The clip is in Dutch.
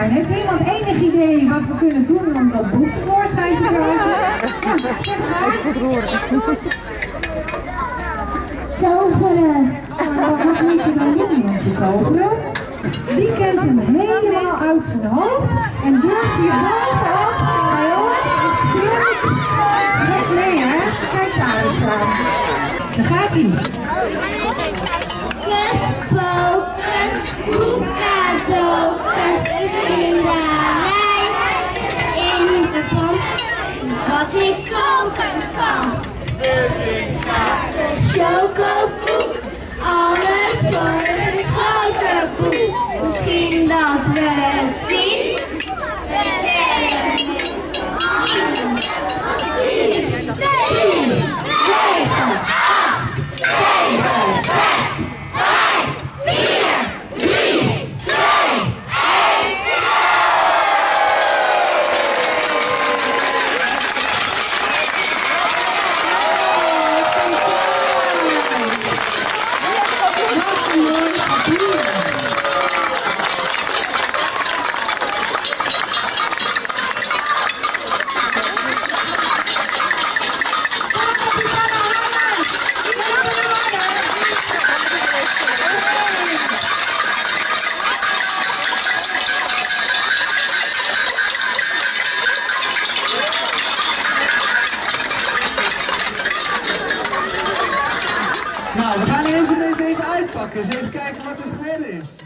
Heeft iemand enig idee wat we kunnen doen om dat boek tevoorschijn te krijgen? Ja, zeg maar. Toveren. Wat moet je dan doen om te toveren? Wie kent hem helemaal uit zijn hoofd en durft hier bovenop bij ons een speel? Zeg nee hè, kijk daar eens aan. Daar gaat hij. Kuspoken, hoekadoken, kinderij. In de pomp is wat ik koken kan. Chocopoep, alles voor een grote boek. Misschien dat we het zien. We tellen 10, 9, 8, 7, 6, 5, 4, 3, 2, 1. Nou, we gaan eerst deze even uitpakken. Eens even kijken wat er geworden is.